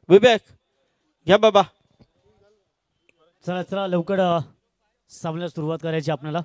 विवेक घ्या बाबा. चला चला लवकर सामन्याला सुरुवात करायची आपल्याला.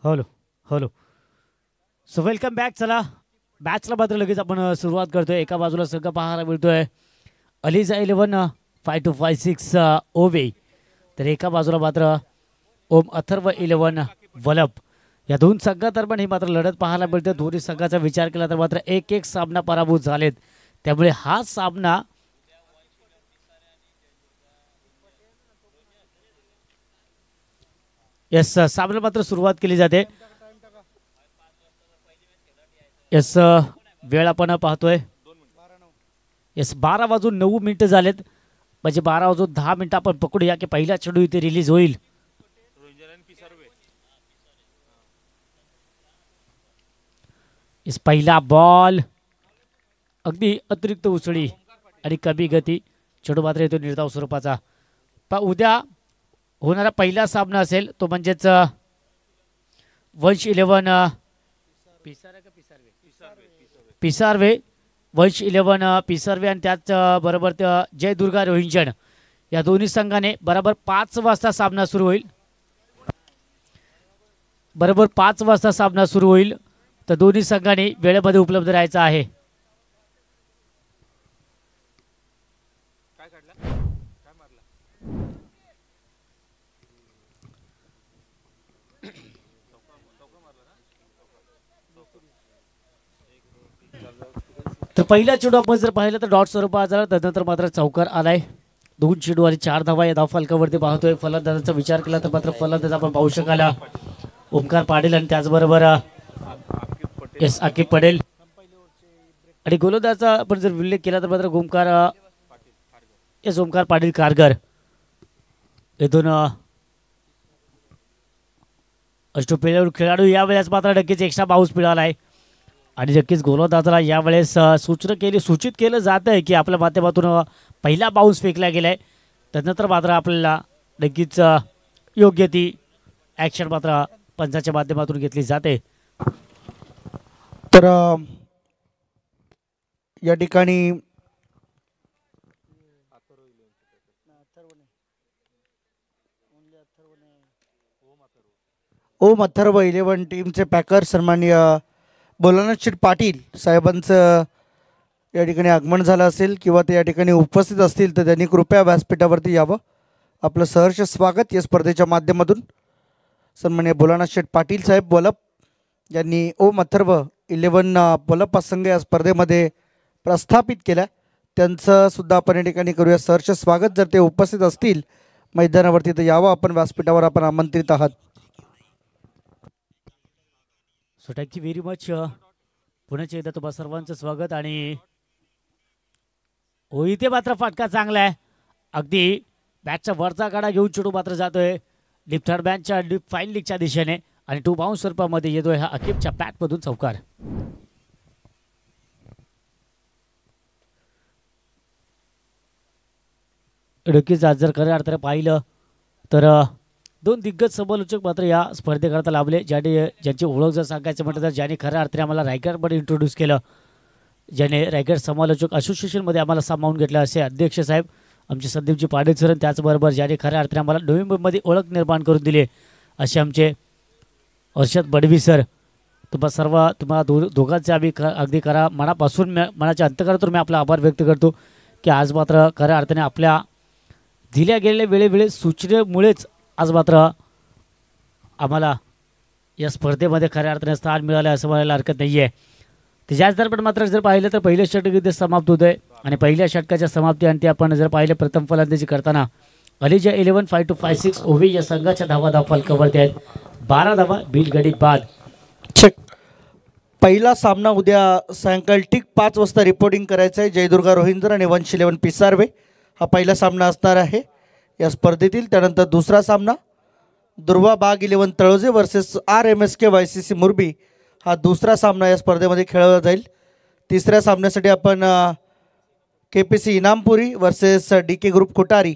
Hello hello. So welcome back. चला मॅचला मात्र लगेच आपण सुरुवात करतोय. एका बाजूला संघ पाहायला मिळतोय अलीजा 11 5256 ओवे, तर एका बाजूला मात्र ओम अथर्व 11 वलप. या दोन संघादरम्यान ही मात्र लढत पाहायला मिळते. दोन्ही संघाचा विचार केला तर मात्र एक एक सामना पराभूत झालेत. त्यामुळे हा सामना यस सामना मात्र सुरुवात केली जाते. यस वेळ आपण पाहतोय. यस 12:09 झालेत, म्हणजे 12:10 आपण पकडूया की पहिला चेंडू इथे रिलीज होईल. यस पहिला बॉल अगदी अतिरिक्त उसळी आणि कमी गती. चेंडू मात्र येतो निर्धाव स्वरूपाचा. उद्या होणारा पहिला सामना असेल तो म्हणजेच वंश 11 पिसारवे वंश 11 पिसारवे आणि त्याच बरोबर जय दुर्गा रोहिंजन या दोन्ही संघाने बरोबर 5 वाजता सामना सुरू होईल. बरोबर 5 वाजता सामना सुरू होईल. तर दोन्ही संघाने वेळेमध्ये उपलब्ध राहायचं आहे. तर पहिला चेंडू आपण जर पाहिलं तर डॉट स्वरूपात झाला, त्यानंतर मात्र चौकार आलाय. 2 चेंडू आणि 4 धावा या धावफलकावरती पाहतोय. फलंदाजाचा विचार केला तर मात्र फलंदाज आपण पाहू शकाला ओमकार पाटील आणि त्याचबरोबर एस आकिब पटेल. आणि गोलंदाजाचा आपण जर उल्लेख केला तर मात्र ओमकार पाटील कारगर. इथून अष्टपैलू खेळाडू यावेळेस मात्र नक्कीच एक्स्ट्रा बाउन्स मिळाला आहे. आणि नक्कीच गोलंदाजाला यावेळेस सूचित केलं जात आहे की आपल्या माध्यमातून पहिला बाउन्स फेकला गेलाय. त्यानंतर मात्र आपल्याला नक्कीच योग्य ती ॲक्शन मात्र पंचाच्या माध्यमातून घेतली जाते. तर या ठिकाणी ओम अथर्व 11 टीमचे पॅकर सन्माननीय भोलानाथ पाटील साहेबांचं या ठिकाणी आगमन झालं असेल किंवा ते या ठिकाणी उपस्थित असतील तर त्यांनी कृपया व्यासपीठावरती यावं. आपलं सहर्ष स्वागत या स्पर्धेच्या माध्यमातून. सन्माननीय भोलानाथ पाटील साहेब वलप यांनी ओम अथर्व 11 वलप संघ या स्पर्धेमध्ये प्रस्थापित केला. त्यांचं सुद्धा आपण या ठिकाणी करूया सहर्ष स्वागत. जर ते उपस्थित असतील मैदानावरती तर यावं आपण व्यासपीठावर, आपण आमंत्रित आहात. So thank you very much. पुन्हा एकदा तुम्हा सर्वांचं स्वागत. आणि हो इथे मात्र फटका चांगला आहे. अगदी बॅटचा वरचा गाडा घेऊन चेंडू मात्र जातोय डीप थर्ड बॅनच्या डीप फाईन लीगच्या दिशेने आणि 2 बाउन्स स्वरूपामध्ये येतोय हा अकिबच्या बॅटमधून चौकार. नक्कीच आज जर खऱ्या अर्थाने पाहिलं तर 2 दिग्गज समालोचक मात्र या स्पर्धेकरता लाभले. ज्यांची ओळख जर सांगायचं म्हटलं तर ज्याने खऱ्या अर्थाने आम्हाला रायगडमध्ये इंट्रोड्यूस केलं, ज्याने रायगड समालोचक असोसिएशनमध्ये आम्हाला सामावून घेतलं असे अध्यक्ष साहेब आमचे संदीपजी पाटील सर. त्याचबरोबर ज्याने खऱ्या अर्थाने आम्हाला नोव्हेंबरमध्ये ओळख निर्माण करून दिली असे आमचे अर्षद बडवी सर. तुम्हाला दोघांचे आम्ही अगदी मनापासून मनाच्या अंतकरणातून मी आपला आभार व्यक्त करतो की आज मात्र खऱ्या अर्थाने आपल्या दिल्या गेलेल्या वेळेवेळी सूचनेमुळेच आज मात्र आम्हाला या स्पर्धेमध्ये खऱ्या अर्थाने स्थान मिळालं असं म्हणायला हरकत नाही आहे. त्याच्याच दरम्यान मात्र जर पाहिलं तर पहिलं षटक इथे समाप्त होत आहे. आणि पहिल्या षटकाच्या समाप्ती अंती आपण जर पाहिलं प्रथम फलंदाजी करताना अलीजा 11-5-2-5-6 ओवी या संघाच्या धावा फलकावरती आहेत. 12 धावा बिलगडी बाद. चेक. पहिला सामना उद्या सायंकाळी ठीक 5 वाजता रिपोर्टिंग करायचं आहे. जयदुर्गा रोहिंदर आणि वंश 11 पिसारवे हा पहिला सामना असणार आहे या स्पर्धेतील. त्यानंतर दुसरा सामना दुर्वा बाग 11 तळोजे वर्सेस RMSK YCC मुरबी हा दुसरा सामना या स्पर्धेमध्ये खेळवला जाईल. तिसऱ्या सामन्यासाठी आपण KPC Inampuri versus DK group Kothari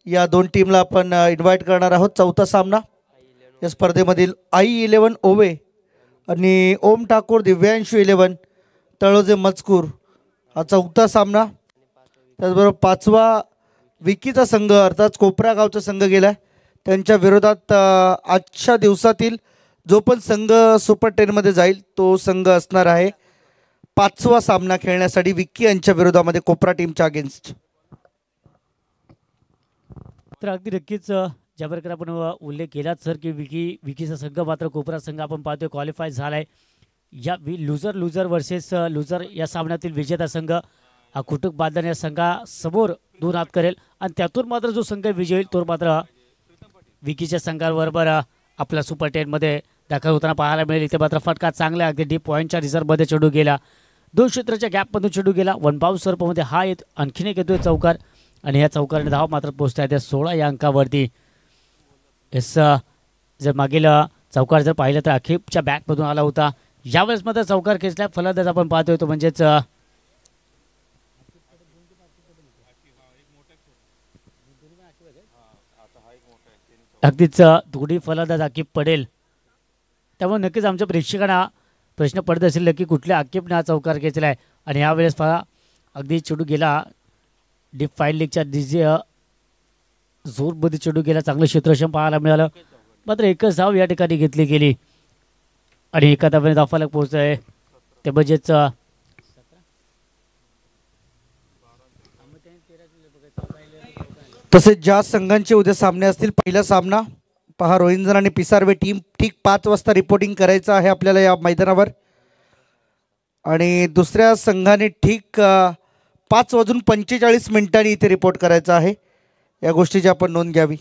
या 2 टीमला आपण इन्व्हाइट करणार आहोत. चौथा सामना या स्पर्धेमधील I11 ओवे आणि ओम ठाकूर दिव्यांशू 11 तळोजे मजकूर हा चौथा सामना. त्याचबरोबर पाचवा विकीचा संघ अर्थात कोपरा गावचा संघ गेला त्यांच्या विरोधात आजच्या दिवसातील जो पण संघ सुपर 10मध्ये जाईल तो संघ असणार आहे पाचवा सामना खेळण्यासाठी विकी यांच्या विरोधामध्ये कोपरा टीमच्या अगेन्स्ट. तर अगदी नक्कीच ज्या प्रकारे आपण उल्लेख केलाच सर की विकीचा संघ मात्र कोपरा संघ आपण पाहतोय क्वालिफाय झाला आहे. या लुझर वर्सेस लुझर या सामन्यातील विजेता संघ हा कुटुंब बांधण या संघासमोर 2 हात करेल आणि त्यातून मात्र जो संघ विजयी होईल तो मात्र विकीच्या संघाबरोबर आपल्या सुपर 10मध्ये दाखल होताना पाहायला मिळेल. इथे मात्र फटका चांगला अगदी डीप पॉईंटच्या रिझर्वमध्ये चढू गेला. 2 क्षेत्राच्या गॅपमधून चढू गेला. 1 बाउन्स स्वरूपामध्ये हा आणखीन एक येतोय चौकार आणि या चौकाराने धाव मात्र पोहोचता येते 16 या अंकावरती. जर मागील चौकार जर पाहिलं तर अखेपच्या बॅटमधून आला होता. यावेळेस मात्र चौकार खेचला फलंदाज आपण पाहतोय तो म्हणजेच अगदीच दोन्ही फलंदाज आकीप पडेल. त्यामुळे नक्कीच आमच्या प्रेक्षकांना प्रश्न पडत असेल की कुठल्या आकीपने हा चौकार खेचला आहे आणि यावेळेस अगदी चढू गेला डीप फाईन लीगच्या जोरमध्ये चढू गेला. चांगलं क्षेत्रक्षम पाहायला मिळालं मात्र एकच धाव या ठिकाणी घेतली गेली आणि एका धावेने धावफलक पोहोचत आहे ते म्हणजेच तसेच ज्या संघांचे उद्या सामने असतील पहिला सामना पहा रोहिंजन आणि पिसारवे टीम ठीक 5 वाजता रिपोर्टिंग करायचं आहे आपल्याला या मैदानावर आणि दुसऱ्या संघाने ठीक 5:45 इथे रिपोर्ट करायचं आहे. या गोष्टीची आपण नोंद घ्यावी.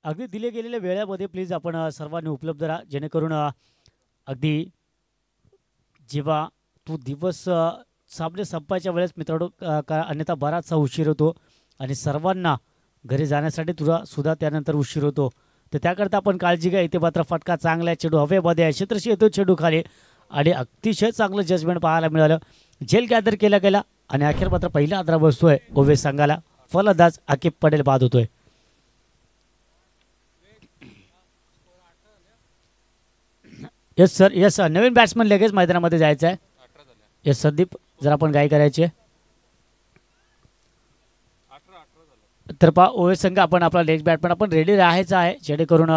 अगदी दिले गेलेल्या वेळेमध्ये प्लीज आपण सर्वांनी उपलब्ध राहा जेणेकरून अगदी जेव्हा तो दिवस सामने संपायच्या वेळेस मित्रांनो अन्यथा बराचसा उशीर होतो आणि सर्वांना घरी जाण्यासाठी तुला सुद्धा त्यानंतर उशीर होतो. तर त्याकरता आपण काळजी घ्या. इथे मात्र फटका चांगला आहे. चेडू हवेमध्ये आहे. क्षेत्रशी येतो चेडू खाली आणि अतिशय चांगलं जजमेंट पाहायला मिळालं. जेल गॅदर केला गेला आणि अखेर मात्र पहिला आदरा बसतोय ओवे संघाला. फलंदाज आकीप पडेल बाद होतोय. येस सर येस नवीन बॅट्समन लगेच मैदानामध्ये जायचं आहे. येस संदीप जर आपण काय करायचे तर पहा ओवे संघ आपण आपला लेग बॅट्समन आपण रेडी राहायचं आहे जेणेकरून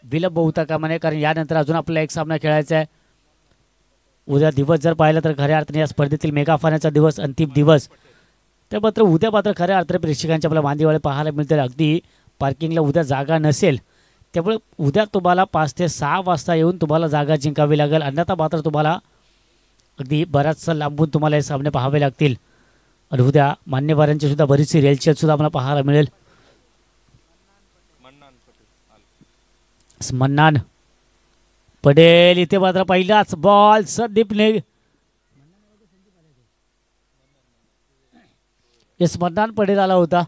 विलंब होता कामा नये कारण यानंतर अजून आपल्याला एक सामना खेळायचा आहे. उद्या दिवस जर पाहिलं तर खऱ्या अर्थाने या स्पर्धेतील मेगा फायनलचा दिवस अंतिम दिवस. तर मात्र उद्या मात्र खऱ्या अर्थाने प्रेक्षकांच्या आपल्या मांदीवाळे पाहायला मिळतील. अगदी पार्किंगला उद्या जागा नसेल त्यामुळे उद्या तुम्हाला 5 ते 6 वाजता येऊन तुम्हाला जागा जिंकावी लागेल. अन्यथा मात्र तुम्हाला अगदी बराचसा लांबून तुम्हाला हे सामने पाहावे लागतील आणि उद्या मान्यवरांची सुद्धा बरीचशी रेलचेल सुद्धा आम्हाला पाहायला मिळेल. मन्नान पडेल इथे मात्र पहिलाच बॉल संदीपने येस मन्नान पडेल आला होता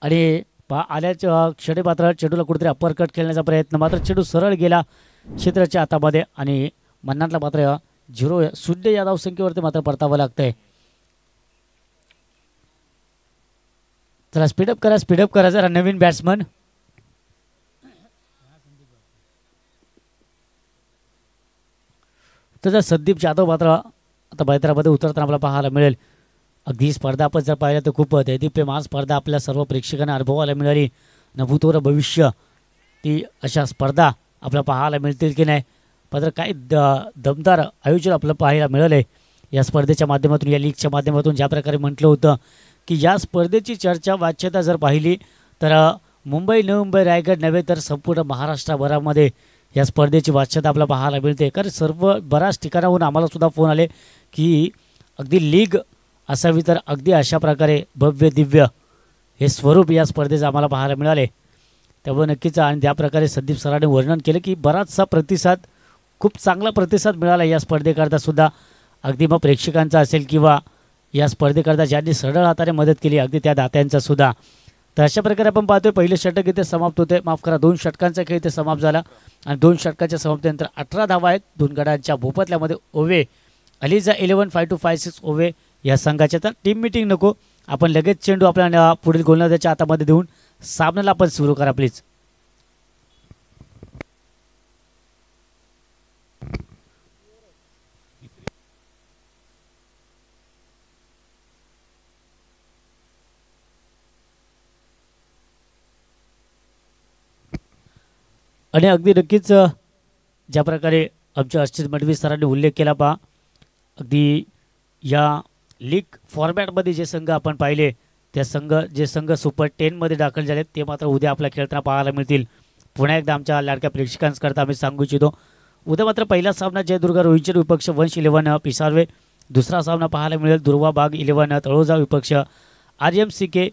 आणि आल्याच्या क्षणी मात्र चेडूला कुठेतरी अपरकट खेळण्याचा प्रयत्न मात्र चेडू सरळ गेला क्षेत्राच्या हातामध्ये आणि मन्नानला मात्र 0 या धावसंख्येवरती मात्र परतावं लागतंय. चला स्पीडअप करा जरा नवीन बॅट्समन. तर संदीप जाधव मात्र आता मैदानामध्ये उतरताना आपल्याला पाहायला मिळेल. अगदी स्पर्धा आपण जर पाहिलं तर खूप दैदिप्यमान स्पर्धा आपल्या सर्व प्रेक्षकांना अनुभवायला मिळाली. नभूतोर भविष्य ती अशा स्पर्धा आपल्याला पाहायला मिळतील की नाही मात्र काही दमदार आयोजन आपल्याला पाहायला मिळालं या स्पर्धेच्या माध्यमातून या लीगच्या माध्यमातून. ज्या प्रकारे म्हटलं होतं की या स्पर्धेची चर्चा वाच्यता जर पाहिली तर मुंबई नवी मुंबई रायगड नव्हे तर संपूर्ण महाराष्ट्रभरामध्ये या स्पर्धेची वाच्यता आपल्याला पाहायला मिळते. कारण बऱ्याच ठिकाणाहून आम्हाला सुद्धा फोन आले की अगदी लीग असावी तर अगदी अशा प्रकारे भव्य दिव्य हे स्वरूप या स्पर्धेचं आम्हाला पाहायला मिळाले. त्यामुळे नक्कीच आणि त्या प्रकारे संदीप सरांनी वर्णन केलं की बराचसा प्रतिसाद, खूप चांगला प्रतिसाद मिळाला या स्पर्धेकरता सुद्धा. अगदी मग प्रेक्षकांचा असेल किंवा या स्पर्धेकरता ज्यांनी सरळ हाताने मदत केली अगदी त्या दात्यांचा सुद्धा. तर अशा प्रकारे आपण पाहतोय पहिलं षटक इथे समाप्त होते, माफ करा 2 षटकांचा खेळ इथे समाप्त झाला आणि 2 षटकाच्या समाप्तीनंतर 18 धावा आहेत 2 गटांच्या भोपतल्यामध्ये. ओवे अलिजा 11 5 2 5 6 ओवे या संघाच्या. तर टीम मिटिंग नको, आपण लगेच चेंडू आपल्या पुढील गोलंदाजाच्या हातामध्ये देऊन सामन्याला आपण सुरू करा प्लीज. आणि अगदी नक्कीच ज्या प्रकारे आमच्या अर्चित मडवी सरांनी उल्लेख केला पहा, अगदी या लीग फॉर्मॅटमध्ये जे संघ आपण पाहिले त्या संघ सुपर 10मध्ये दाखल झालेत ते मात्र उद्या आपल्या खेळताना पाहायला मिळतील. पुन्हा एकदा आमच्या लाडक्या प्रेक्षकांकरता आम्ही सांगू इच्छितो, उद्या मात्र पहिला सामना जयदुर्ग रोहिंचर विपक्ष वंश 11 पिसारवे. दुसरा सामना पाहायला मिळेल दुर्वा बाग 11 तळोजा विपक्ष RMCK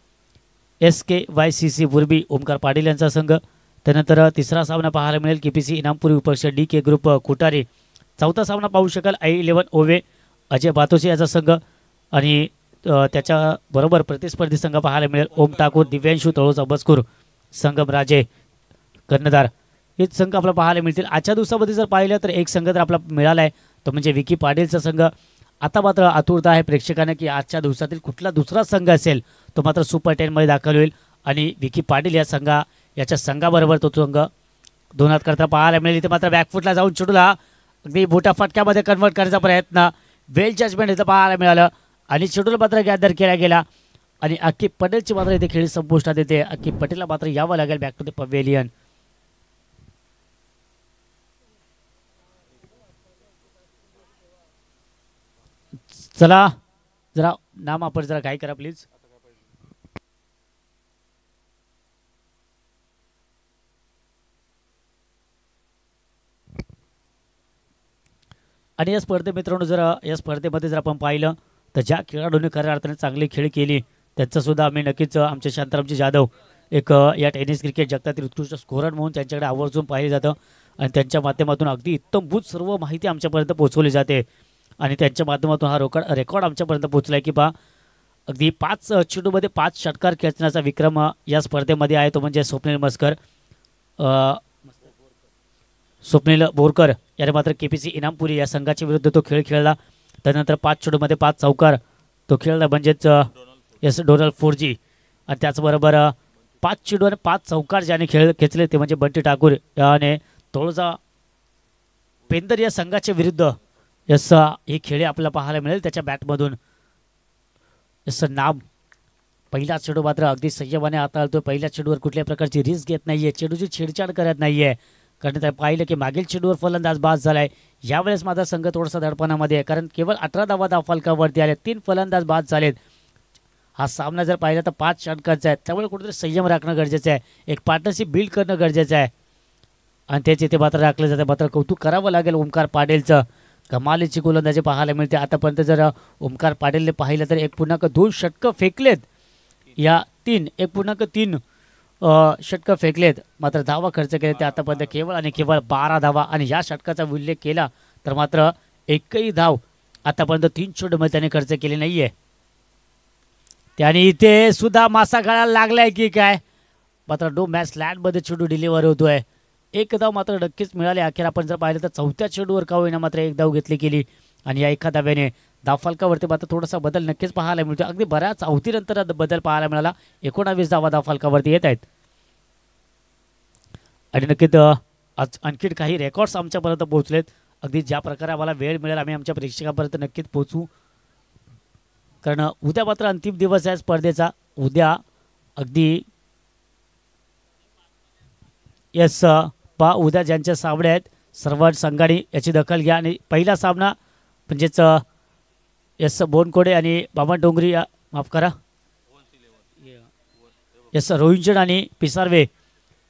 SKYCC बुर्बी ओमकार पाटील यांचा संघ. त्यानंतर तिसरा सामना पाहायला मिळेल KPC इनामपुरी विपक्ष DK ग्रुप कुटारे. चौथा सामना पाहू शकाल I11 ओवे अजय बातोसे याचा संघ आणि त्याच्याबरोबर प्रतिस्पर्धी संघ पाहायला मिळेल ओम ठाकूर दिव्यांशू तळोजा बसकूर संगम राजे कर्णधार. हे संघ आपल्याला पाहायला मिळतील. आजच्या दिवसामध्ये जर पाहिलं तर एक संघ तर आपला मिळाला आहे तो म्हणजे विकी पाटीलचा संघ. आता मात्र आतुरता आहे प्रेक्षकांना की आजच्या दिवसातील कुठला दुसरा संघ असेल तो मात्र सुपर 10मध्ये दाखल होईल आणि विकी पाटील याच्या संघाबरोबर तो संघ दोनात करता पाहायला मिळेल. इथे मात्र बॅकफुटला जाऊन चेंडूला अगदी बोटा फटक्यामध्ये कन्वर्ट करायचा प्रयत्न, वेल जजमेंट इथं पाहायला मिळालं आणि चेंडूला मात्र गॅदर केला गेला आणि अक्की पटेलची मात्र इथे खेळी संपुष्टात येते. अक्की पटेलला मात्र यावं लागेल बॅक टू द पवेलियन. चला जरा नाम आपण जरा काय करा प्लीज. आणि या स्पर्धे मित्रांनो या स्पर्धेमध्ये जर आपण पाहिलं तर ज्या खेळाडूंनी खऱ्या अर्थाने चांगली खेळ केली त्यांचासुद्धा आम्ही नक्कीच आमचे शांतारामजी जाधव एक या टेनिस क्रिकेट जगतातील उत्कृष्ट स्कोरर म्हणून त्यांच्याकडे आवर्जून पाहिले जातं आणि त्यांच्या माध्यमातून अगदी इत्तमभूत सर्व माहिती आमच्यापर्यंत पोहोचवली जाते आणि त्यांच्या माध्यमातून हा रेकॉर्ड आमच्यापर्यंत पोहोचला आहे की बा अगदी 5 चेंडूमध्ये 5 षटकार खेचण्याचा विक्रम या स्पर्धेमध्ये आहे तो म्हणजे स्वप्नील बोरकर याने मात्र KPC इनामपुरी या संघाच्या विरुद्ध तो खेळ खेळला. त्यानंतर 5 चेंडूमध्ये 5 चौकार तो खेळला म्हणजेच डोनाल्ड 4G आणि त्याचबरोबर 5 चेंडू आणि 5 चौकार ज्याने खेळ खेचले ते म्हणजे बंटी ठाकूर याने तळोजा पेंदर या संघाच्या विरुद्ध ही खेळी आपल्याला पाहायला मिळेल त्याच्या बॅटमधून. नाम पहिला चेंडू मात्र अगदी संयमाने हाताळतोय. पहिल्या चेंडूवर कुठल्याही प्रकारची रिस्क घेत नाहीये, चेंडूची छेडछाड करत नाहीये कारण त्या पाहिलं की मागील चेंडूवर फलंदाज बाद झालाय. यावेळेस माझा संघ थोडासा दडपणामध्ये आहे कारण केवळ 18 धावा धावफलकावरती आले, 3 फलंदाज बाद झालेत. हा सामना जर पाहिला तर 5 षटकांचा आहे त्यामुळे कुठेतरी संयम राखणं गरजेचं आहे, एक पार्टनरशिप बिल्ड करणं गरजेचं आहे आणि तेच इथे मात्र राखलं जातं. मात्र कौतुक करावं लागेल ओमकार पाटीलचं, कमालीची गोलंदाजी पाहायला मिळते. आतापर्यंत जर ओमकार पाटीलने पाहिलं तर 1.2 षटकं फेकलेत, या 1.3 षटकं फेकलेत मात्र धावा खर्च केले ते आतापर्यंत केवळ आणि केवळ 12 धावा आणि या षटकाचा उल्लेख केला तर मात्र एकही धाव आतापर्यंत 3 चेंडूमध्ये त्याने खर्च केले नाहीये. त्याने इथे सुद्धा मासा गळायला लागलाय की काय, मात्र मॅच लँडमध्ये चेंडू डिलिव्हर होतोय. एक धाव मात्र नक्कीच मिळाली. अखेर आपण जर पाहिलं तर 4थ्या चेंडूवर का होईना मात्र एक धाव घेतली गेली आणि या एका धाव्याने धावफलकावरती मात्र थोडासा बदल नक्कीच पाहायला मिळतो. अगदी बऱ्याच अवतीनंतर बदल पाहायला मिळाला. 19 धावा धावफलकावरती येत आहेत आणि नक्कीच आज आणखी काही रेकॉर्ड्स आमच्यापर्यंत पोहोचलेत. अगदी ज्या प्रकारे आम्हाला वेळ मिळेल आम्ही आमच्या प्रेक्षकांपर्यंत नक्कीच पोहोचू कारण उद्या मात्र अंतिम दिवस आहे स्पर्धेचा. उद्या अगदी उद्या ज्यांच्या सामने आहेत सर्व संघांनी याची दखल घ्या आणि पहिला सामना म्हणजेच बोनकोडे आणि बाबा डोंगरी माफ करा रोहिंचड आणि पिसारवे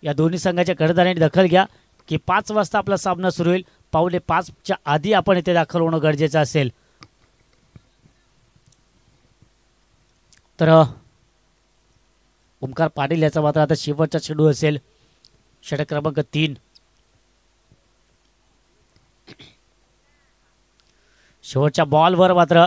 या दोन्ही संघाच्या कर्णधारांनी दखल घ्या की 5 वाजता आपला सामना सुरू होईल. 4:45च्या आधी आपण इथे दाखल होणं गरजेचं असेल. तर ओमकार पाटील याचा मात्र आता शेवटचा चेंडू असेल, षटक क्रमांक 3. शेवटच्या बॉलवर मात्र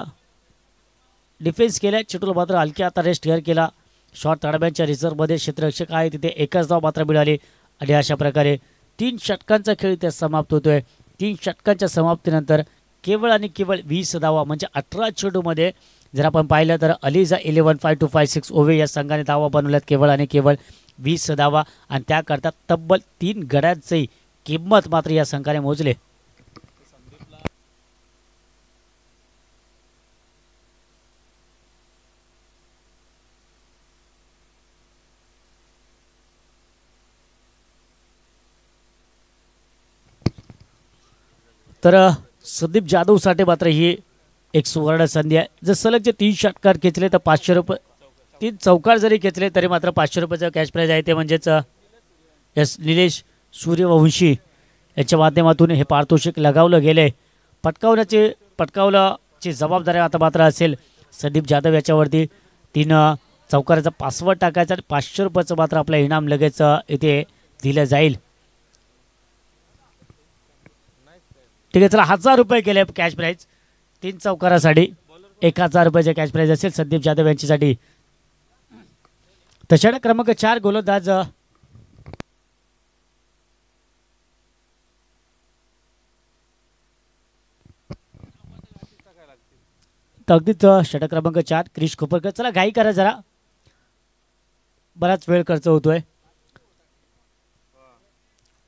डिफेन्स केला, चेंडूला मात्र हलक्या आता रेस्ट क्लिअर केला. शॉर्ट तडब्यांच्या रिझर्व्हमध्ये क्षेत्ररक्षक आहे तिथे एकच धाव मात्र मिळाली आणि अशा प्रकारे 3 षटकांचा खेळ इथे समाप्त होतोय. 3 षटकांच्या समाप्तीनंतर केवळ आणि केवळ 20 धावा म्हणजे 18 चेंडूमध्ये जर आपण पाहिलं तर अलिझा 11-5-2-5-6 ओवे या संघाने धावा बनवल्यात केवळ आणि केवळ 20 धावा आणि त्याकरता तब्बल 3 गड्यांची किंमत मात्र या संघाने मोजले. तर संदीप जाधवसाठी मात्र ही एक सुवर्ण संधी आहे. जर सलग जे 3 षटकार खेचले तर 500 रुपये, 3 चौकार जरी खेचले तरी मात्र 500 रुपयाचं कॅश प्राईज आहे. ते म्हणजेच एस निलेश सूर्यवंशी याच्या माध्यमातून हे पारितोषिक लगावलं गेले. पटकावल्याची जबाबदारी आता मात्र असेल संदीप जाधव याच्यावरती. 3 चौकाराचा पासवर्ड टाकायचा आणि 500 रुपयाचं मात्र आपलं इनाम लगेच इथे दिलं जाईल. ठीक आहे, चला 1000 रुपये केले कॅश प्राईज 3 चौकारासाठी. 1000 रुपयाचे कॅश प्राईज असेल संदीप जाधव यांच्यासाठी. तर षटक क्रमांक 4 गोलंदाज अगदीच षटक क्रमांक 4 क्रिश खोपरकर. चला घाई करा जरा, बराच वेळ खर्च होतोय.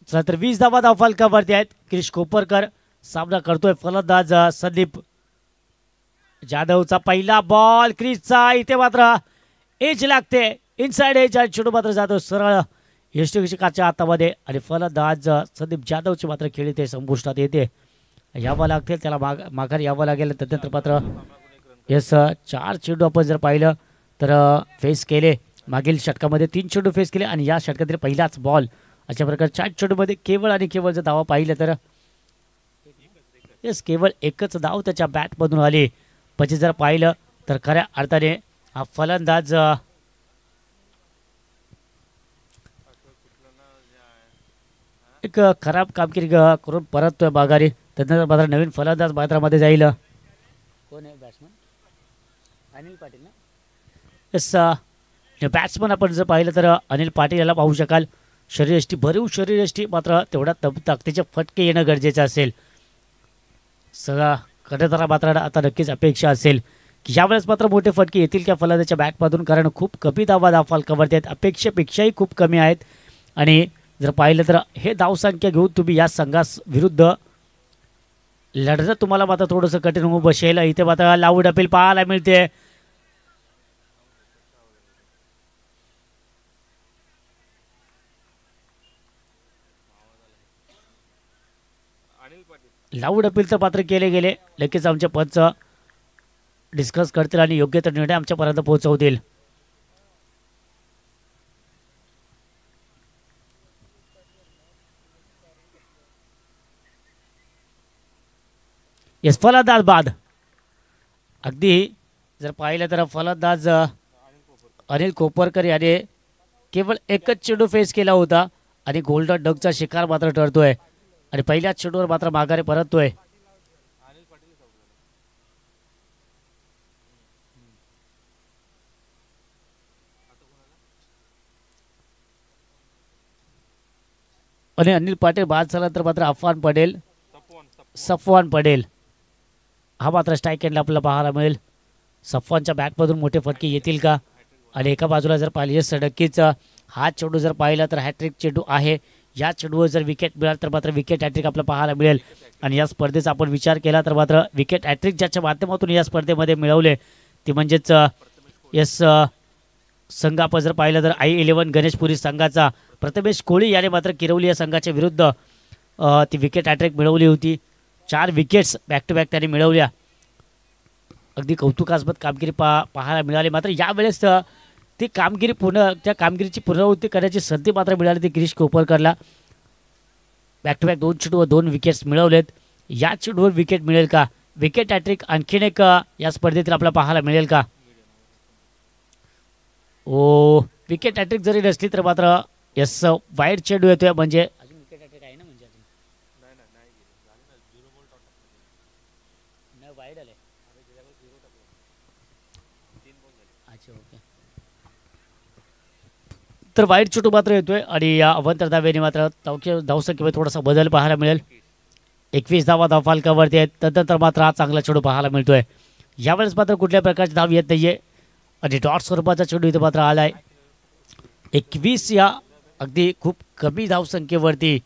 चला तर 20 धावा धावफलकावरती आहेत. क्रिश खोपरकर सामना करतोय फलंदाज संदीप जाधवचा. पहिला बॉल क्रिसचा, इथे मात्र एज लागते, इनसाइड एज आणि चेंडू मात्र जाधव सरळ यष्टिकाच्या हातामध्ये आणि फलंदाज संदीप जाधवची मात्र खेळ इथे संपुष्टात येते. यावं लागते त्याला, माघार यावं लागेल. त्यानंतर मात्र यस 4 चेंडू आपण जर पाहिलं तर फेस केले. मागील षटकामध्ये 3 चेंडू फेस केले आणि या षटकातील पहिलाच बॉल. अशा प्रकारे 4 चेंडूमध्ये केवळ आणि केवळ जर धावा पाहिलं तर येस केवळ एकच धाव त्याच्या बॅटमधून आली. म्हणजे जर पाहिलं तर खऱ्या अर्थाने हा फलंदाज एक खराब कामगिरी करून परततोय माघारी. त्यानंतर मात्र नवीन फलंदाज मैदानामध्ये जाईल. कोण आहे बॅट्समन? अनिल पाटील ना. येस बॅट्समन आपण जर पाहिलं तर अनिल पाटील याला पाहू शकाल. शरीरयष्टी भरीव शरीरयष्टी, मात्र तेवढा ताकदीचे फटके येणं गरजेचं असेल. सगळा कर्णधारा मात्र आता नक्कीच अपेक्षा असेल की यावेळेस मात्र मोठे फटके येतील त्या फलंदाजाच्या बॅटमधून, कारण खूप कमी धावा धावफलकावरती आहेत, अपेक्षेपेक्षाही खूप कमी आहेत. आणि जर पाहिलं तर हे धावसंख्या घेऊन तुम्ही या संघास विरुद्ध लढणं तुम्हाला मात्र थोडंसं कठीण होऊन बसेल. इथे मात्र लाऊड अपील पाहायला मिळते. लाऊड अपील तर मात्र केले गेले. लगेच आमचे पंच डिस्कस करतील आणि योग्य तो निर्णय आमच्यापर्यंत पोहोचवतील. येस फलंदाज बाद. अगदी जर पाहिलं तर फलंदाज अनिल कोपरकर याने केवळ एकच चेंडू फेस केला होता आणि गोल्डन डकचा शिकार मात्र ठरतोय आणि पहिल्याच चेंडूवर मात्र माघारी परततोय. आणि अनिल पाटील बाद झाला तर मात्र सफवान पडेल हा मात्र स्ट्राईक एंडला आपल्याला पाहायला मिळेल. सफवानच्या बॅटमधून मोठे फटके येतील का? आणि एका बाजूला जर पाहिलं सडकीच हा चेंडू जर पाहिला तर हॅट्रिक चेंडू आहे. या चेंडूवर जर विकेट मिळाल तर मात्र विकेट हॅट्रिक आपल्याला पाहायला मिळेल. आणि या स्पर्धेचा आपण विचार केला तर मात्र विकेट हॅट्रिक ज्याच्या माध्यमातून या स्पर्धेमध्ये मिळवले ती म्हणजेच यस संघ आपण जर पाहिलं तर i11 गणेशपुरी संघाचा प्रथमेश कोळी याने मात्र किरवली या संघाच्या विरुद्ध ती विकेट हॅट्रिक मिळवली होती. 4 विकेट्स बॅक टू बॅक त्याने मिळवल्या. अगदी कौतुकास्पद कामगिरी पाहायला मिळाली. मात्र यावेळेस ती कामगिरी त्या कामगिरीची पुनरावृत्ती करण्याची संधी मात्र मिळाली ती क्रिश कोपरकरला. बॅक टू बॅक 2 चेंडूवर 2 विकेट्स मिळवलेत. या चेंडूवर विकेट मिळेल का? विकेट हॅट्रिक आणखीन एक या स्पर्धेतील आपल्याला पाहायला मिळेल का? ओ विकेट हॅट्रिक जरी नसली तर मात्र यस वाईड चेंडू येतोय म्हणजे अजून विकेट हॅट्रिक आहे ना म्हणजे अजून नाही वाईड आले अच्छा ओके तर वाईट चेंडू मात्र येतोय आणि या अवंतर धावेने मात्र धावसंख्येमध्ये थोडासा बदल पाहायला मिळेल 21 धावा धावफलकावरती आहेत तदनंतर मात्र हा चांगला चेंडू पाहायला मिळतोय यावेळेस मात्र कुठल्या प्रकारची धाव येत नाहीये आणि डॉट स्वरूपाचा चेंडू इथे मात्र आलाय 21 या अगदी खूप कमी धावसंख्येवरती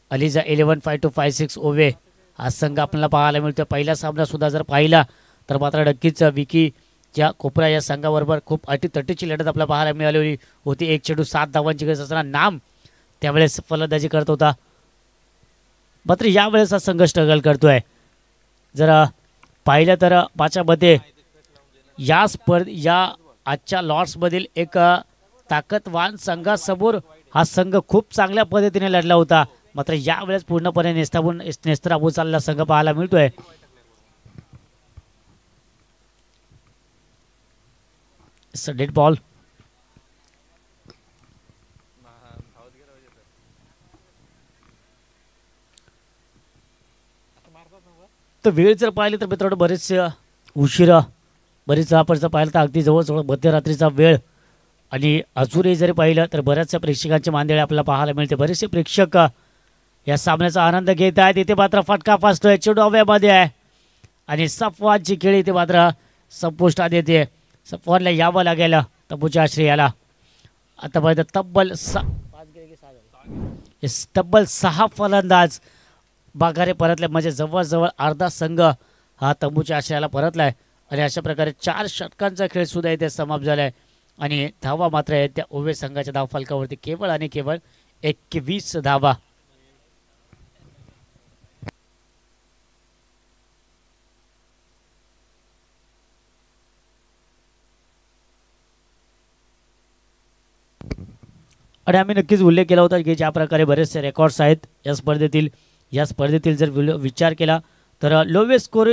अलिजा 11-5-2-5-6 ओवे हा संघ आपल्याला पाहायला मिळतोय पहिला सामना सुद्धा जर पाहिला तर मात्र नक्कीच विकीच्या कोपरा या संघाबरोबर खूप अटीतटीची लढत आपल्याला पाहायला मिळाली होती एक चेंडू 7 धावांची गरज असताना नाम त्यावेळेस फलंदाजी करत होता मात्र यावेळेस हा संघ स्ट्रगल करतोय जरा पाहिलं तर माझ्यामध्ये या आजच्या लॉर्ड्समधील एक ताकदवान संघासमोर हा संघ खूप चांगल्या पद्धतीने लढला होता मात्र यावेळेस पूर्णपणे नेस्तराबू चाललेला संघ पाहायला मिळतोय डेड बॉल तर वेळ जर पाहिली तर मित्रांनो बरेच उशिरा बरीच आपण जर पाहिलं तर अगदी जवळजवळ मध्यरात्रीचा वेळ आणि अजूनही जरी पाहिलं तर बऱ्याचशा प्रेक्षकांचे मांदिळे आपल्याला पाहायला मिळते बरेचसे प्रेक्षक या सामन्याचा आनंद घेत आहेत इथे मात्र फटका फासतोय चेंडू हवेमध्ये आहे आणि सफवानची खेळी इथे मात्र संपुष्टात येते सफवानला यावं लागेल तंबूच्या आश्रयाला आतापर्यंत तब्बल 6 फलंदाज बागारे परतले म्हणजे जवळजवळ अर्धा संघ हा तंबूच्या आश्रयाला परतलाय आणि अशा प्रकारे 4 षटकांचा खेळ सुद्धा इथे समाप्त झालाय आणि धावा मात्र आहेत त्या ओवे संघाच्या धावफलकावरती केवळ आणि केवळ 21 धावा आणि आम्ही नक्कीच उल्लेख केला होता की ज्या प्रकारे बरेचसे रेकॉर्ड्स आहेत या स्पर्धेतील जर विचार केला तर लोवेस्ट स्कोर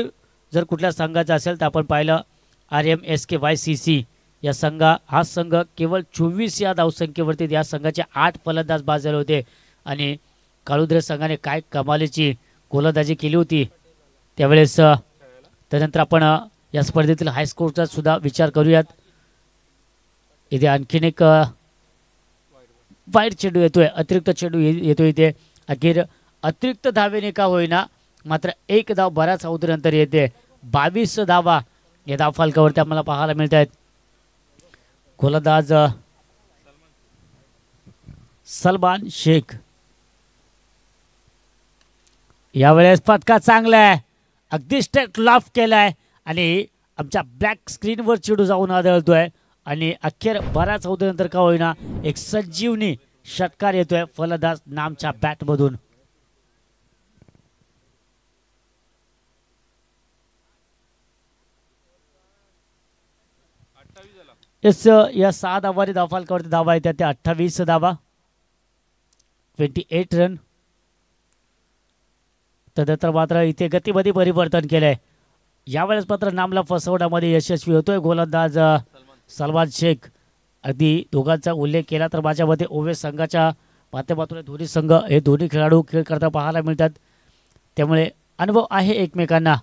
जर कुठल्या संघाचा असेल तर आपण पाहिलं RMSKYCC या हा संघ केवळ 24 या धावसंख्येवरती या संघाचे 8 फलंदाज बाद झाले होते आणि काळुद्रे संघाने काय कमालीची गोलंदाजी केली होती त्यावेळेस त्यानंतर आपण या स्पर्धेतील हाय स्कोरचा सुद्धा विचार करूयात इथे आणखीन एक वाईट चेंडू येतोय अतिरिक्त चेंडू येतोय इथे अखेर अतिरिक्त धावेने का होईना मात्र एक धाव बऱ्याच अवधीनंतर येते 22 धावा या धावफलकावरती आम्हाला पाहायला मिळत आहेत गोलंदाज सलमान शेख यावेळेस फटका चांगला आहे अगदी स्ट्रेट लॉफ्ट केलाय आणि आमच्या ब्लॅक स्क्रीनवर चेंडू जाऊन आदळतोय आणि अखेर बऱ्याच अवधीनंतर का होईना एक संजीवनी षटकार येतोय फलंदाज नामच्या बॅटमधून या 6 धावांनी धावफलकावरती धावा येतात त्या 28 धावा 28 रन तदनंतर मात्र इथे गतीमध्ये परिवर्तन केलंय यावेळेस मात्र नामला फसवण्यामध्ये यशस्वी होतोय गोलंदाज सलमान शेख अगदी दोघांचा उल्लेख केला तर माझ्यामध्ये ओवे संघाच्या माध्यमातून दोन्ही संघ हे दोन्ही खेळाडू खेळ करता पाहायला मिळतात त्यामुळे अनुभव आहे एकमेकांना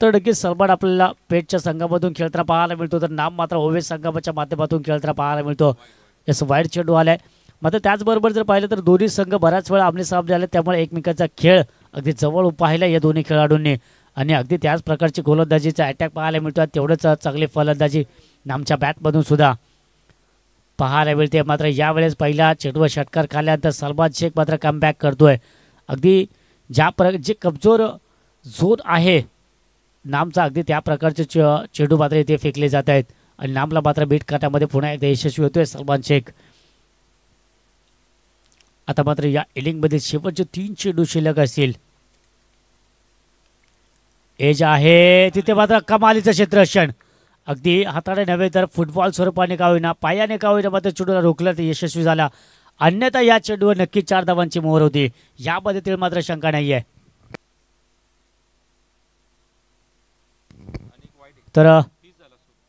तर नक्कीच सलमान आपल्याला पेटच्या संघामधून खेळताना पाहायला मिळतो तर नाम मात्र ओवे संघाच्या माध्यमातून खेळताना पाहायला मिळतो याचं वाईट चेंडू आलाय मात्र त्याचबरोबर जर पाहिलं तर दोन्ही संघ बऱ्याच वेळा आमनेसामने आले त्यामुळे एकमेकांचा खेळ अगदी जवळ पाहिला या दोन्ही खेळाडूंनी आणि अगदी त्याच प्रकारची गोलंदाजीचा अटॅक पाहायला मिळतो तेवढंच चांगली फलंदाजी नामच्या बॅटमधून सुद्धा पाहायला मिळते मात्र यावेळेस पहिला चेंडूवर षटकार खाल्ल्यानंतर सलमान शेख मात्र कमबॅक करतोय अगदी जे कमजोर झोन आहे नामचा अगदी त्या प्रकारचे चेंडू मात्र इथे फेकले जात आहेत आणि नामला मात्र बीट काट्यामध्ये पुन्हा एकदा यशस्वी होतोय सलमान शेख आता मात्र या इनिंगमध्ये शेवटचे 3 चेंडू शिल्लक असतील एज आहे तिथे मात्र कमालीचं क्षेत्ररक्षण अगदी हाताने नव्हे तर फुटबॉल स्वरूपाने का होईना पायाने का होईना मात्र चेंडूला रोखलं तर यशस्वी झाला अन्यथा या चेंडूवर नक्की 4 धावांची मोहर होती यामध्ये मात्र शंका नाही आहे तर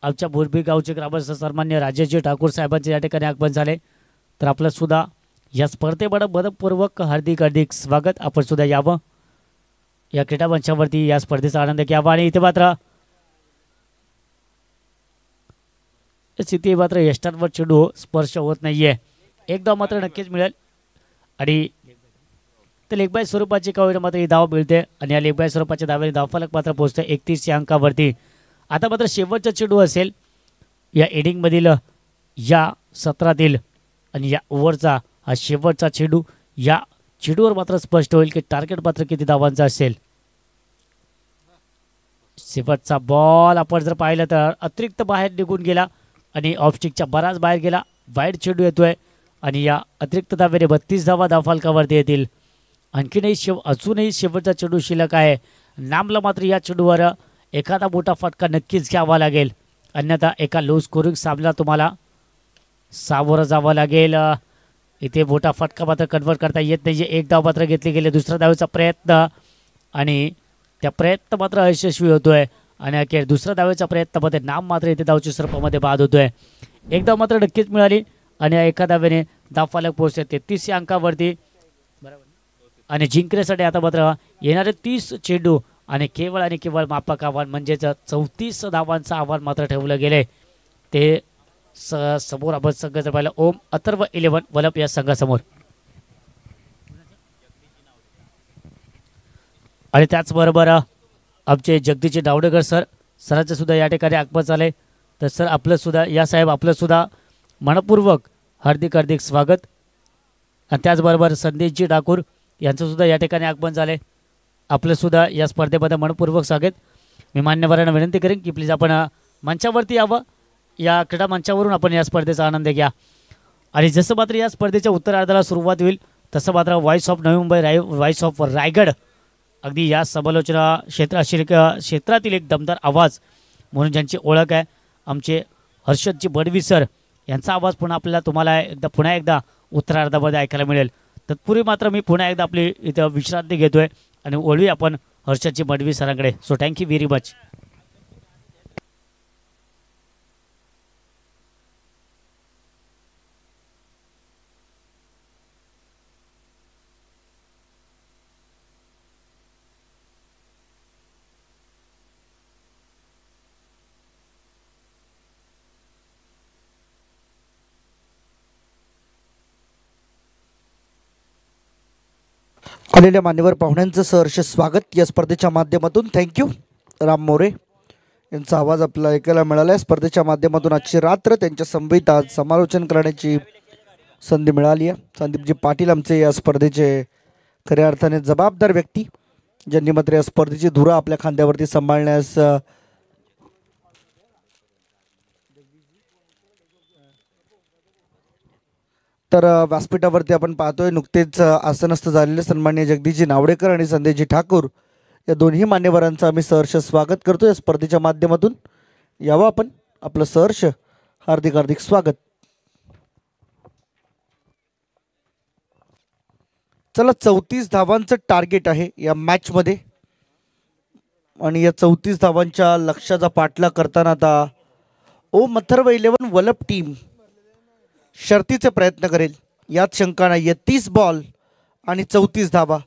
आमच्या बोरबी गावचे ग्रामस्थ सन्मान्य राजेशजी ठाकूर साहेबांचे या ठिकाणी आगमन झाले. तर आपलं सुद्धा या स्पर्धेमध्ये मनपूर्वक हार्दिक हार्दिक स्वागत. आपण सुद्धा यावं या क्रीडा मंचावरती, या स्पर्धेचा आनंद घ्यावा. आणि इथे मात्र स्थिती मात्र यष्टांवर चेंडू स्पर्श होत नाहीये. एकदा मात्र नक्कीच मिळेल आणि ते लेगबाय स्वरूपाची कवडी मात्र ही धाव मिळते आणि या लेगबाय स्वरूपाच्या धावेने धावफलक मात्र पोहोचते 31 या अंकावरती. आता मात्र शेवटचा चेंडू असेल या इनिंगमधील, या सत्रातील आणि या ओव्हरचा हा शेवटचा चेंडू. या चेंडूवर मात्र स्पष्ट होईल की टार्गेट मात्र किती धावांचा असेल. शेवटचा बॉल आपण जर पाहिलं तर अतिरिक्त बाहेर निघून गेला आणि ऑफस्टिकच्या बराच बाहेर गेला. वाईड चेंडू येतोय आणि या अतिरिक्त धावेने 32 धावा धावफलकावरती येतील. आणखीनही अजूनही शेवटचा चेंडू शिल्लक आहे. नामला मात्र या चेंडूवर एखादा मोठा फटका नक्कीच घ्यावा लागेल, अन्यथा एका लो स्कोरिंग सामना तुम्हाला सामोरं जावं लागेल. इथे मोठा फटका मात्र कन्वर्ट करता येत नाही. एक धाव मात्र घेतली गेली. दुसरा धावेचा प्रयत्न आणि त्या प्रयत्न मात्र अयशस्वी होतोय आणि अखेर दुसऱ्या धावेच्या प्रयत्नामध्ये नाम मात्र इथे धावच्या स्वरूपामध्ये बाद होतोय. एक धाव मात्र नक्कीच मिळाली आणि एका धावेने धावफलक पोहोचते 33 या अंकावरती. आणि जिंकण्यासाठी आता मात्र येणारे 30 चेंडू आणि केवळ मापक आव्हान म्हणजेच 34 धावांचं आव्हान मात्र ठेवलं गेले. ते समोर आपण संघ जर पाहिलं ओम अथर्व 11 वलप या संघासमोर. आणि त्याचबरोबर आमचे जगदीशजी डावडेकर सरांचं सुद्धा या ठिकाणी आगमन झाले. तर सर आपलं सुद्धा या साहेब आपलं सुद्धा मनपूर्वक हार्दिक हार्दिक स्वागत. आणि त्याचबरोबर संदेशजी ठाकूर यांचं सुद्धा या ठिकाणी आगमन झाले. आपलं सुद्धा या स्पर्धेमध्ये मनपूर्वक स्वागत. मी मान्यवरांना विनंती करेन की प्लीज आपण मंचावरती यावं. या क्रीडा मंचावरून आपण या स्पर्धेचा आनंद घ्या. आणि जसं मात्र या स्पर्धेच्या उत्तरार्धाला सुरुवात होईल तसं मात्र voice of Navi Mumbai voice of Raigad अगदी या समालोचना क्षेत्रातील एक दमदार आवाज म्हणून ज्यांची ओळख आहे आमचे हर्षदजी बडवी सर यांचा आवाज तुम्हाला पुन्हा एकदा उत्तरार्धामध्ये ऐकायला मिळेल. तत्पूर्वी मात्र मी पुन्हा एकदा आपली इथं विश्रांती घेतोय आणि वळूया आपण हर्षदजी बडवी सरांकडे. So thank you very much. आलेल्या मान्यवर पाहुण्यांचं सहर्ष स्वागत या स्पर्धेच्या माध्यमातून. थँक्यू राम मोरे यांचा आवाज आपल्याला ऐकायला मिळाला आहे. स्पर्धेच्या माध्यमातून आजची रात्र त्यांच्या संवेदित आज समालोचन करण्याची संधी मिळाली आहे. संदीपजी पाटील आमचे या स्पर्धेचे खऱ्या अर्थाने जबाबदार व्यक्ती, ज्यांनी मात्र या स्पर्धेची धुरा आपल्या खांद्यावरती सांभाळण्यास तर व्यासपीठावरती आपण पाहतोय नुकतेच आसनस्थ झालेले सन्माननीय जगदीशजी नावडेकर आणि संदेशजी ठाकूर या दोन्ही मान्यवरांचं आम्ही सहर्ष स्वागत करतो या स्पर्धेच्या माध्यमातून. यावं आपण, आपलं सहर्ष हार्दिक हार्दिक स्वागत. चला 34 धावांचं टार्गेट आहे या मॅचमध्ये आणि या 34 धावांच्या लक्ष्याचा पाठलाग करताना आता ओम अथर्व 11 वलप टीम शर्तीचे प्रयत्न करेल. यात शंका नाही. 30 बॉल आणि 34 धावा.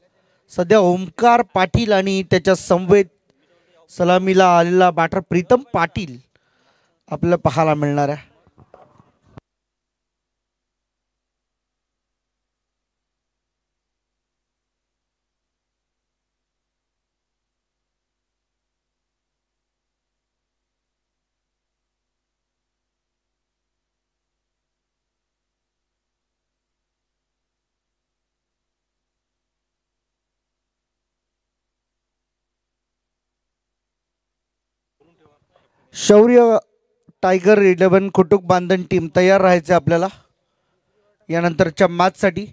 सध्या ओमकार पाटील आणि त्याच्या समवेत सलामीला आलेला बॅटर प्रीतम पाटील आपल्याला पाहायला मिळणार आहे. शौर्य टायगर 11 कुटुक बांधण टीम तयार राहायचे आपल्याला यानंतरच्या मॅचसाठी.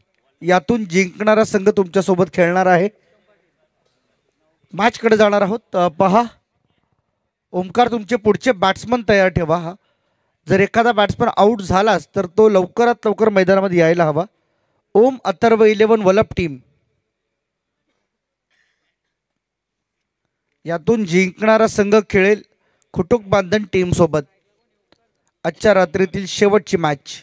यातून जिंकणारा संघ तुमच्यासोबत खेळणार आहे. मॅचकडे जाणार आहोत. पहा ओमकार, तुमचे पुढचे बॅट्समन तयार ठेवा. जर एखादा बॅट्समन आऊट झालाच तर तो लवकरात लवकर मैदानामध्ये यायला हवा. ओम अथर्व 11 वलप टीम यातून जिंकणारा संघ खेळेल. खुटुक बांधण टीम सोबत आजच्या रात्रीतील शेवटची मॅच.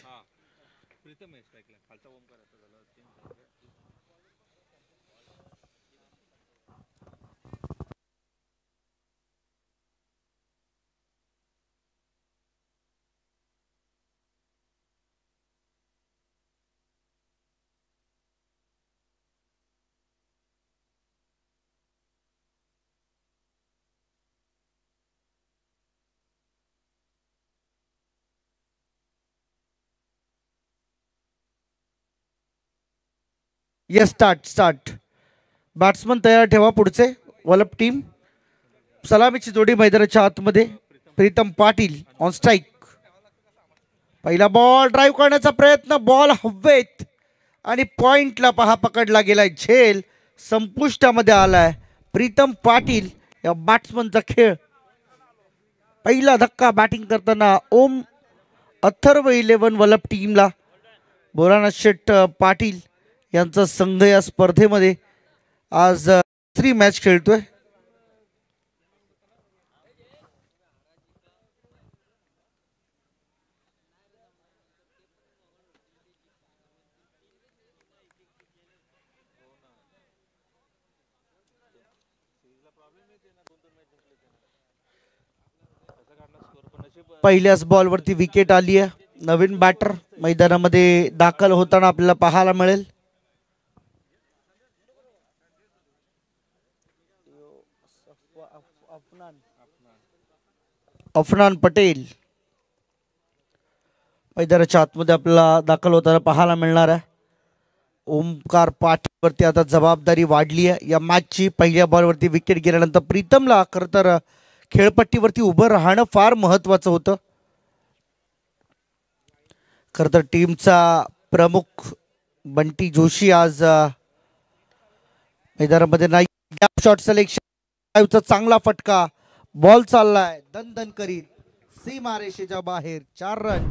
Yes, start. बॅट्समन तयार ठेवा. पुढचे वलप टीम. सलामीची जोडी मैदानाच्या आतमध्ये. Pritam Patil on strike. पहिला बॉल ड्राईव्ह करण्याचा प्रयत्न. बॉल हवेत आणि पॉइंटला पहा पकडला गेलाय. झेल संपुष्टामध्ये आलाय. प्रीतम पाटील या बॅट्समनचा खेळ. पहिला धक्का बॅटिंग करताना ओम अथर्व 11 वलप टीमला. भोलानाथ शेठ पाटील यांचा संघ या स्पर्धेमध्ये आज तिसरी मॅच खेळतोय. पहिल्याच बॉलवरती विकेट आली आहे. नवीन बॅटर मैदानामध्ये दाखल होताना आपल्याला पाहायला मिळेल. अफनान पटेल मैदानाच्या आतमध्ये आपल्याला दाखल होताना पाहायला मिळणार आहे. ओमकार पाटीलवरती आता जबाबदारी वाढली आहे या मॅचची. पहिल्या बॉलवरती विकेट गेल्यानंतर प्रीतमला खरं तर खेळपट्टीवरती उभं राहणं फार महत्वाचं होतं. खरं तर टीमचा प्रमुख बंटी जोशी आज मैदानामध्ये नाही. Gap shot selection. चांगला फटका. बॉल चाललाय दन करीत सीमारेषेच्या बाहेर. 4 रन.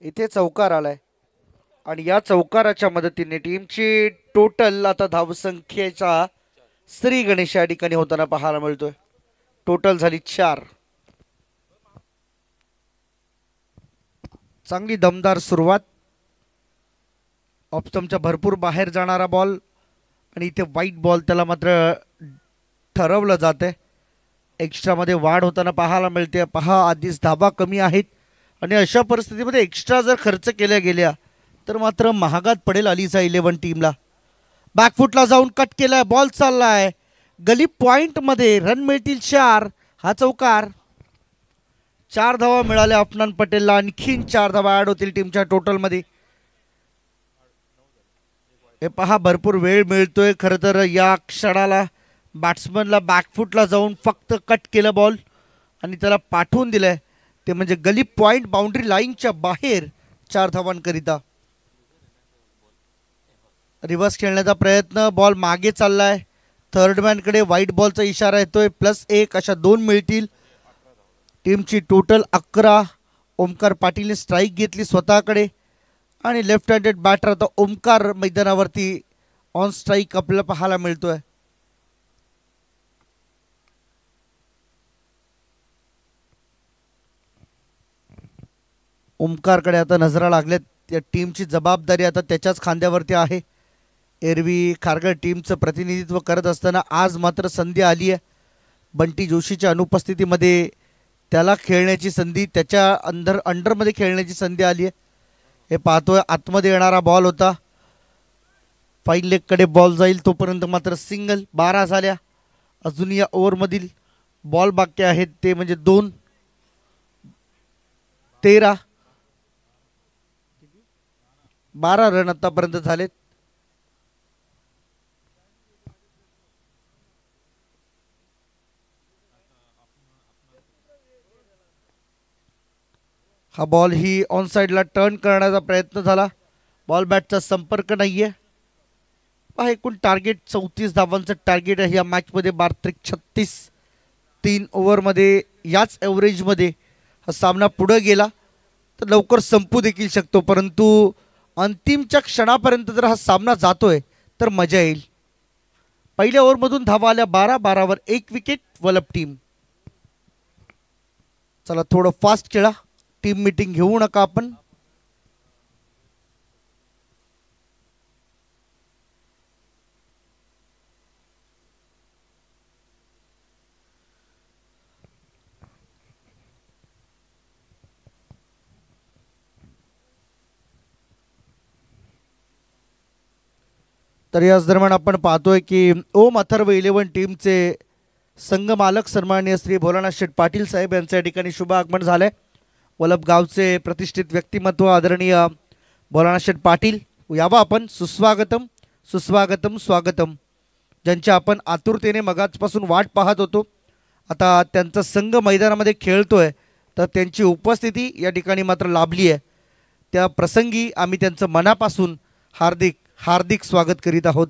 इथे चौकार आलाय आणि या चौकाराच्या मदतीने टीमची टोटल आता धावसंख्येचा श्री गणेश या ठिकाणी होताना पाहायला मिळतोय. टोटल झाली 4. चांगली दमदार सुरुवात. ऑप्शनच्या भरपूर बाहेर जाणारा बॉल आणि इथे वाईट बॉल. त्याला मात्र ठरवलं जाते. एक्स्ट्रामध्ये वाढ होताना पाहायला मिळते. पहा आधीच धाबा कमी आहेत आणि अशा परिस्थितीमध्ये एक्स्ट्रा जर खर्च केल्या गेल्या तर मात्र महागात पडेल अलीचा 11 टीमला. बॅकफुटला जाऊन कट केलाय. बॉल चाललाय गली पॉइंटमध्ये. रन मिळतील 4. हा चौकार. 4 धावा मिळाल्या अफनान पटेलला. आणखीन 4 धावा ऍड होतील टीमच्या टोटलमध्ये. हे पहा भरपूर वेळ मिळतोय खरं तर या क्षणाला. बॅट्समनला बॅकफुटला जाऊन फक्त कट केलं बॉल आणि त्याला पाठवून दिलंय. ते म्हणजे गली पॉइंट बाउंड्री लाईनच्या बाहेर 4 धावांकरिता. रिव्हर्स खेळण्याचा प्रयत्न. बॉल मागे चाललाय. थर्ड मॅनकडे व्हाईट बॉलचा इशारा येतोय. +1 अशा 2 मिळतील. टीमची टोटल 11. ओमकार पाटीलने स्ट्राईक घेतली स्वतःकडे आणि लेफ्ट हँडेड बॅटर आता ओमकार मैदानावरती ऑन स्ट्राईक आपल्याला पाहायला मिळतोय. ओमकारकडे आता नजरा लागल्यात. या टीमची जबाबदारी आता त्याच्याच खांद्यावरती आहे. एरवी खारघर टीमचं प्रतिनिधित्व करत असताना आज मात्र संधी आली आहे. बंटी जोशीच्या अनुपस्थितीमध्ये त्याला खेळण्याची संधी, त्याच्या अंडरमध्ये खेळण्याची संधी आली आहे. हे पाहतोय आतमध्ये येणारा बॉल होता. फाईन लेगकडे बॉल जाईल तोपर्यंत मात्र सिंगल. 12 झाल्या. अजून या ओव्हरमधील बॉल बाकी आहेत ते म्हणजे 2. 13. 12 रन आतापर्यंत झालेत. हा बॉल ही ऑन साइडला टर्न करण्याचा प्रयत्न झाला. बॉल बॅटचा संपर्क नाहीये. पहा एकूण टार्गेट 34 धावांचं टार्गेट आहे या मॅचमध्ये. 12-36. 3 ओव्हरमध्ये याच ॲव्हरेजमध्ये हा सामना पुढे गेला तर लवकर संपू देखील शकतो. परंतु अंतिमच्या क्षणापर्यंत जर हा सामना जातोय तर मजा येईल. पहिल्या ओव्हरमधून धावा आल्या 12 एक विकेट वलप टीम. चला थोडं फास्ट खेळा, टीम मीटिंग घेऊ नका आपण. तर याच दरम्यान आपण पाहतोय की ओम अथर्व 11 टीमचे संघ मालक सन्माननीय श्री भोलानाथ शेठ पाटील साहेब यांच्या ठिकाणी शुभ आगमन झालंय. वलप गावचे प्रतिष्ठित व्यक्तिमत्व आदरणीय भोलानाथ शेठ पाटील यावा आपण. सुस्वागतम सुस्वागतम स्वागतम. ज्यांच्या आपण आतुरतेने मगाचपासून वाट पाहत होतो, आता त्यांचा संघ मैदानामध्ये खेळतोय, तर त्यांची उपस्थिती या ठिकाणी मात्र लाभली आहे. त्या प्रसंगी आम्ही त्यांचं मनापासून हार्दिक हार्दिक स्वागत करीत आहोत.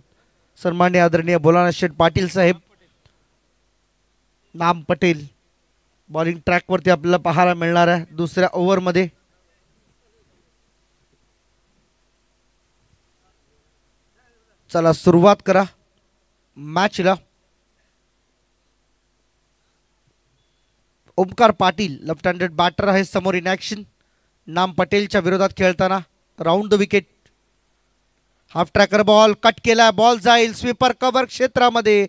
सन्माननीय आदरणीय भोलानाथ शेठ पाटील साहेब, नाम पटेल बॉलिंग ट्रॅकवरती आपल्याला पाहायला मिळणार आहे दुसऱ्या ओव्हरमध्ये. चला सुरुवात करा मॅचला. Omkar Patil left handed batter आहे समोर इन ॲक्शन. नाम पटेलच्या विरोधात खेळताना round the wicket. Half tracker ball cut केला, बॉल जाईल स्वीपर कव्हर क्षेत्रामध्ये.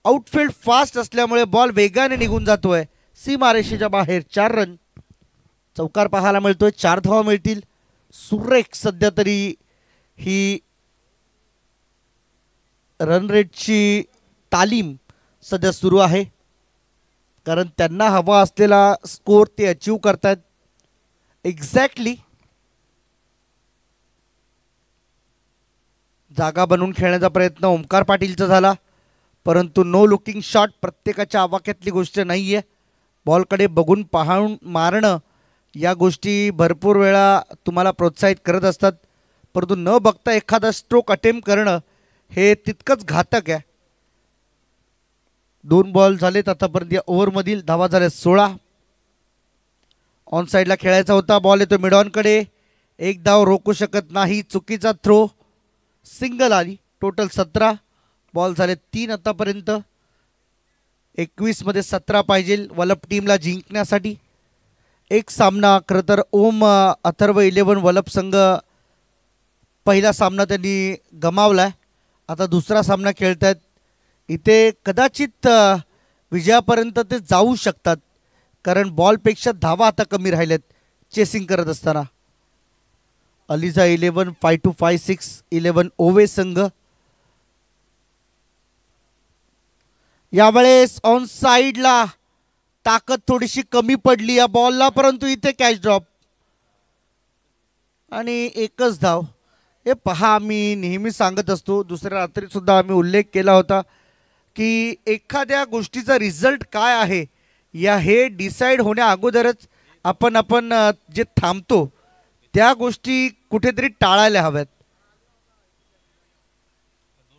आउटफील्ड फास्ट असल्यामुळे बॉल वेगाने निघून जातोय सीमारेषेच्या बाहेर. 4 रन. चौकार पाहायला मिळतोय, 4 धावा मिळतील. सुरेख सध्या तरी ही रन रेटची तालीम सध्या सुरू आहे, कारण त्यांना हवा असलेला स्कोर ते अचीव करतायत एक्झॅक्टली. जागा बनवून खेळण्याचा प्रयत्न ओमकार पाटीलचा झाला, परंतु नो लुकिंग शॉट प्रत्येकाच्या आवाक्यातली गोष्ट नाही आहे. बॉलकडे बघून पाहून मारणं या गोष्टी भरपूर वेळा तुम्हाला प्रोत्साहित करत असतात, परंतु न बघता एखादा स्ट्रोक अटेम्प्ट करणं हे तितकंच घातक आहे. 2 बॉल झालेत आतापर्यंत या ओव्हरमधील. धावा झाल्या 16. ऑन साईडला खेळायचा होता, बॉल येतो मिडॉनकडे. 1 धाव रोखू शकत नाही, चुकीचा थ्रो. सिंगल आली. टोटल 17. बॉल झाले 3 आतापर्यंत. 21 मध्ये 17 पाहिजे वलप टीमला जिंकण्यासाठी. एक सामना खरं तर ओम अथर्व 11 वलप संघ पहिला सामना त्यांनी गमावलाय, आता दुसरा सामना खेळतायत. इथे कदाचित विजयापर्यंत ते जाऊ शकतात, कारण बॉलपेक्षा धावा आता कमी राहिल्यात चेसिंग करत असताना. अलिझा 11 5-2-5-6 11 ओवे संघ. यावेळेस ऑन साईडला ताकद थोडीशी कमी पडली या बॉलला, परंतु इथे कॅच ड्रॉप आणि 1च धाव. हे पहा, आम्ही नेहमी सांगत असतो, दुसऱ्या रात्री सुद्धा आम्ही उल्लेख केला होता की एखाद्या गोष्टीचा रिझल्ट काय आहे या हे डिसाईड होण्या अगोदरच आपण जे थांबतो त्या गोष्टी कुठेतरी टाळायला हव्यात,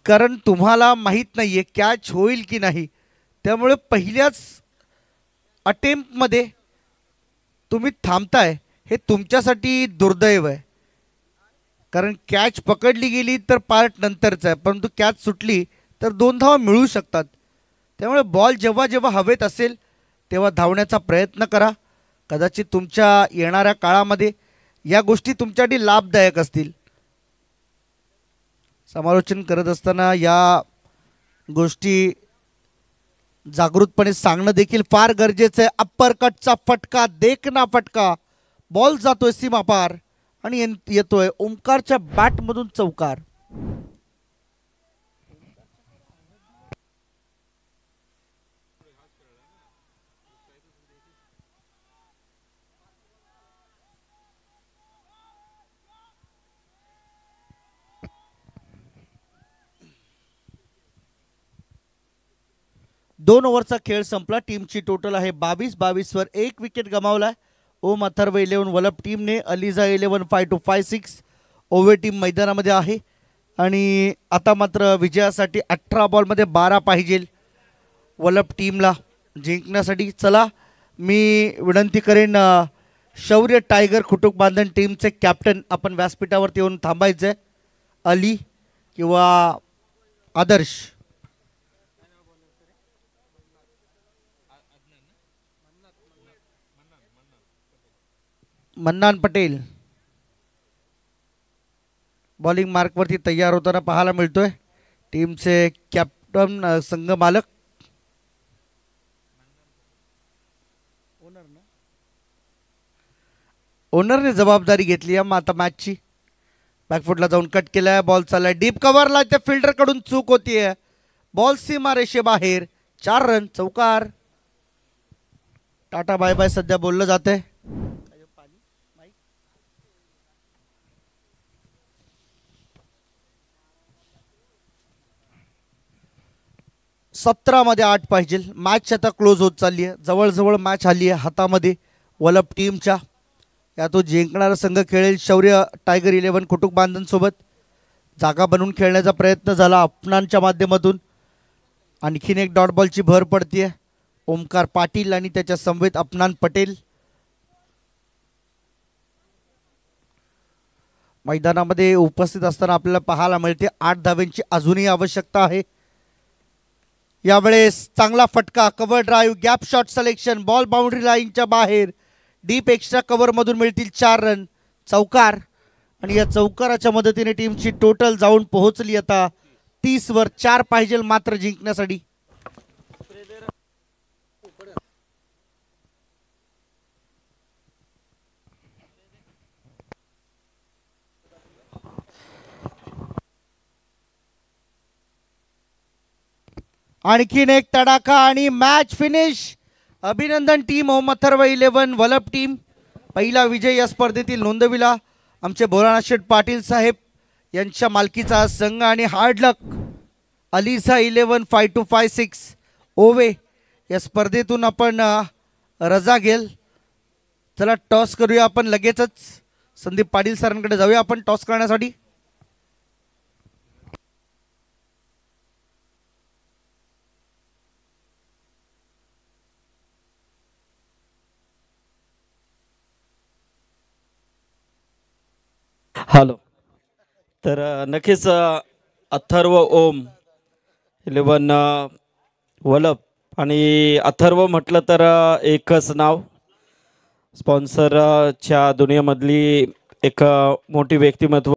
कारण तुम्हाला माहीत नाहीये कॅच होईल की नाही. त्यामुळे पहिल्याच अटेम्प्टमध्ये तुम्ही थांबताय हे तुमच्यासाठी दुर्दैव आहे, कारण कॅच पकडली गेली तर पार्ट नंतरचा आहे, परंतु कॅच सुटली तर 2 धावा मिळू शकतात. त्यामुळे बॉल जेव्हा जेव्हा हवेत असेल तेव्हा धावण्याचा प्रयत्न करा. कदाचित तुमच्या येणाऱ्या काळामध्ये या गोष्टी तुमच्यासाठी लाभदायक असतील. समालोचन करत असताना या गोष्टी जागृतपणे सांगणं देखील फार गरजेचं आहे. अप्पर कटचा फटका, देखना फटका, बॉल जातोय सीमापार आणि येतोय ओमकारच्या बॅटमधून चौकार. दोन ओव्हरचा खेळ संपला. टीमची टोटल आहे 22 वर 1 विकेट गमावलाय ओम अथर्व 11 वलप टीमने. अलिझा 11 5-2-5-6 ओव्हर टीम मैदानामध्ये आहे आणि आता मात्र विजयासाठी 18 बॉलमध्ये 12 पाहिजे वलप टीमला जिंकण्यासाठी. चला मी विनंती करेन शौर्य टायगर खुटुक बांधण टीमचे कॅप्टन आपण व्यासपीठावरती येऊन थांबायचं आहे. अली किंवा आदर्श मन्नान पटेल बॉलिंग मार्कवरती तयार होताना पाहायला मिळतोय. टीमचे कॅप्टन संघ मालक ओनरने जबाबदारी घेतली आहे आता मॅचची. बॅकफुटला जाऊन कट केलाय. बॉल चाललाय डीप कव्हरला. त्या फिल्डर कडून चूक होतीये. बॉल सीमा रेषेबाहेर. 4 रन. चौकार. टाटा बाय बाय सध्या बोललं जाते. 17 मध्ये 8 पाहिजे. मॅच आता क्लोज होत चालली आहे. जवळजवळ मॅच आली आहे हातामध्ये वलप टीमच्या. यातून जिंकणारा संघ खेळेल शौर्य टायगर 11 कुटुंब बांधवांसोबत. जागा बनवून खेळण्याचा प्रयत्न झाला अफनानच्या माध्यमातून. आणखीन एक डॉट बॉलची भर पडतीये. ओमकार पाटील आणि त्याच्या समवेत अफनान पटेल मैदानामध्ये उपस्थित असताना आपल्याला पाहायला मिळते. 8 धावांची अजूनही आवश्यकता आहे. यावेळेस चांगला फटका. Cover drive. Gap shot selection. Ball boundary लाईनच्या बाहेर. डीप एक्स्ट्रा कव्हर मधून मिळतील 4 रन. चौकार. आणि या चौकाराच्या मदतीने टीमची टोटल जाऊन पोहोचली आता 30 वर. 4 पाहिजे मात्र जिंकण्यासाठी. आणखीन एक तडाखा आणि मॅच फिनिश. अभिनंदन टीम मोहम्मद अथर्व 11 वलप टीम. पहिला विजय या स्पर्धेतील नोंदविला. आमचे भोलानाथ शेठ पाटील साहेब यांच्या मालकीचा संघ आणि हार्ड लक अलिझा 11 5256 ओवे या स्पर्धेतून आपण रजा घेल. चला टॉस करूया आपण लगेचच. संदीप पाटील सरांकडे जाऊया आपण टॉस करण्यासाठी. हॅलो. तर नक्कीच अथर्व ओम 11 वलप आणि अथर्व म्हटलं तर एकच नाव. स्पॉन्सरच्या दुनियेमधली एक मोठी व्यक्तिमत्व.